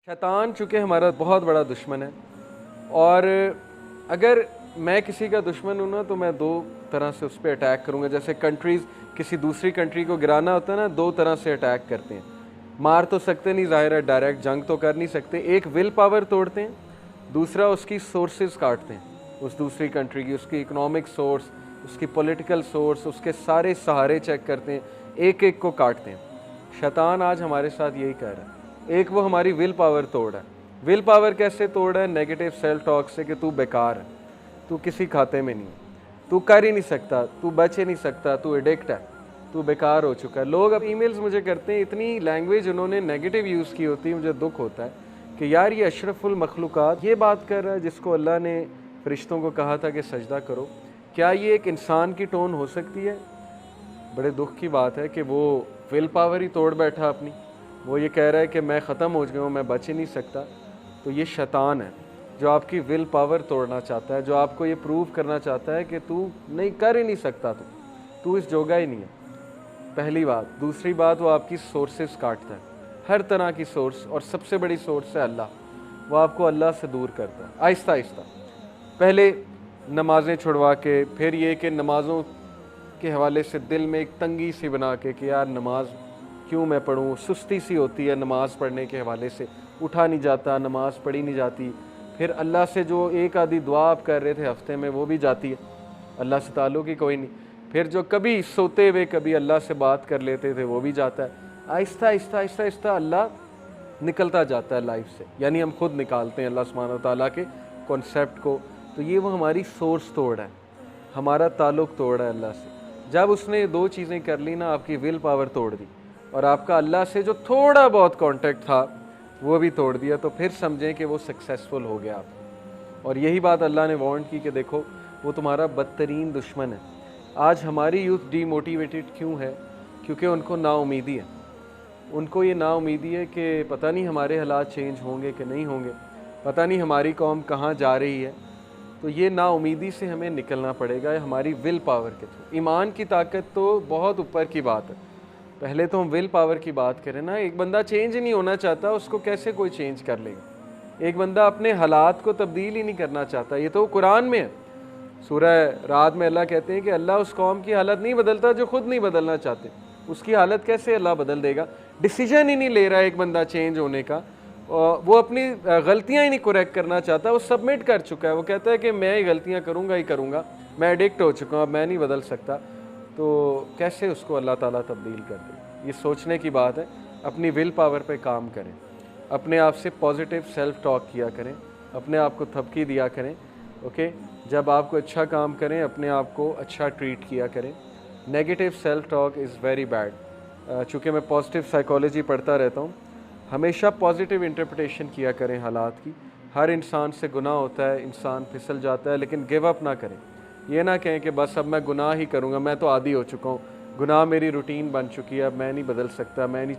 शैतान चूँकि हमारा बहुत बड़ा दुश्मन है और अगर मैं किसी का दुश्मन हूँ ना तो मैं दो तरह से उस पे अटैक करूँगा। जैसे कंट्रीज़ किसी दूसरी कंट्री को गिराना होता है ना, दो तरह से अटैक करते हैं। मार तो सकते नहीं, ज़ाहिर है डायरेक्ट जंग तो कर नहीं सकते। एक विल पावर तोड़ते हैं, दूसरा उसकी सोर्सेज़ काटते हैं उस दूसरी कंट्री की, उसकी इकोनॉमिक सोर्स, उसकी पॉलिटिकल सोर्स, उसके सारे सहारे चेक करते हैं, एक-एक को काटते हैं। शैतान आज हमारे साथ यही कर रहा है। एक वो हमारी विल पावर तोड़ है। विल पावर कैसे तोड़ है? नेगेटिव सेल्फ टॉक से कि तू बेकार है, तू किसी खाते में नहीं है, तू कर ही नहीं सकता, तू बच ही नहीं सकता, तू एडिक्ट है, तू बेकार हो चुका है। लोग अब ईमेल्स मुझे करते हैं, इतनी लैंग्वेज उन्होंने नेगेटिव यूज़ की होती है, मुझे दुख होता है कि यार ये अशरफुल मखलूक़ात ये बात कर रहा है जिसको अल्लाह ने फ़रिश्तों को कहा था कि सजदा करो। क्या ये एक इंसान की टोन हो सकती है? बड़े दुख की बात है कि वो विल पावर ही तोड़ बैठा अपनी। वो ये कह रहा है कि मैं ख़त्म हो गया हूँ, मैं बच ही नहीं सकता। तो ये शैतान है जो आपकी विल पावर तोड़ना चाहता है, जो आपको ये प्रूव करना चाहता है कि तू नहीं कर ही नहीं सकता, तू इस जोगा ही नहीं है। पहली बात। दूसरी बात, वो आपकी सोर्सेस काटता है, हर तरह की सोर्स, और सबसे बड़ी सोर्स है अल्लाह। वो आपको अल्लाह से दूर करता है आहिस्ता आहिस्ता। पहले नमाज़ें छुड़वा के, फिर ये कि नमाज़ों के हवाले से दिल में एक तंगी सी बना के कि यार नमाज क्यों मैं पढ़ूँ, सुस्ती सी होती है नमाज़ पढ़ने के हवाले से, उठा नहीं जाता, नमाज़ पढ़ी नहीं जाती। फिर अल्लाह से जो एक आधी दुआ आप कर रहे थे हफ्ते में वो भी जाती है, अल्लाह से ताल्लुक़ ही कोई नहीं। फिर जो कभी सोते हुए कभी अल्लाह से बात कर लेते थे वो भी जाता है। आहिस्ता आहिस्ता आहिस्ता आहिस्ता अल्लाह निकलता जाता है लाइफ से, यानी हम खुद निकालते हैं अल्लाह सुब्हानहू व तआला के कॉन्सेप्ट को। तो ये वो हमारी सोर्स तोड़ है, हमारा ताल्लुक़ तोड़ है अल्लाह से। जब उसने ये दो चीज़ें कर ली ना, आपकी विल पावर तोड़ दी और आपका अल्लाह से जो थोड़ा बहुत कांटेक्ट था वो भी तोड़ दिया, तो फिर समझें कि वो सक्सेसफुल हो गया आप। और यही बात अल्लाह ने वार्न की कि देखो वो तुम्हारा बदतरीन दुश्मन है। आज हमारी यूथ डीमोटिवेटेड क्यों है? क्योंकि उनको नाउमीदी है। उनको ये नाउमीदी है कि पता नहीं हमारे हालात चेंज होंगे कि नहीं होंगे, पता नहीं हमारी कौम कहाँ जा रही है। तो ये नाउमीदी से हमें निकलना पड़ेगा हमारी विल पावर के थ्रू। ईमान की ताकत तो बहुत ऊपर की बात है, पहले तो हम विल पावर की बात करें ना। एक बंदा चेंज ही नहीं होना चाहता, उसको कैसे कोई चेंज कर लेगा? एक बंदा अपने हालात को तब्दील ही नहीं करना चाहता, ये तो कुरान में है। सूरह रात में अल्लाह कहते हैं कि अल्लाह उस कौम की हालत नहीं बदलता जो खुद नहीं बदलना चाहते। उसकी हालत कैसे अल्लाह बदल देगा? डिसीजन ही नहीं ले रहा है एक बंदा चेंज होने का, वो अपनी गलतियां ही नहीं करेक्ट करना चाहता, वो सबमिट कर चुका है। वो कहता है कि मैं ही गलतियां करूंगा ही करूंगा, मैं एडिक्ट हो चुका हूँ, अब मैं नहीं बदल सकता। तो कैसे उसको अल्लाह ताला तब्दील कर दे? ये सोचने की बात है। अपनी विल पावर पे काम करें, अपने आप से पॉजिटिव सेल्फ टॉक किया करें, अपने आप को थपकी दिया करें। ओके, जब आप कोई अच्छा काम करें अपने आप को अच्छा ट्रीट किया करें। Negative self talk is very bad. चूँकि मैं पॉजिटिव साइकोलॉजी पढ़ता रहता हूँ, हमेशा पॉजिटिव इंटरप्रिटेशन किया करें हालात की। हर इंसान से गुनाह होता है, इंसान फिसल जाता है, लेकिन गिव अप ना करें। ये ना कहें कि बस अब मैं गुनाह ही करूँगा, मैं तो आदी हो चुका हूँ, गुनाह मेरी रूटीन बन चुकी है, अब मैं नहीं बदल सकता, मैं नहीं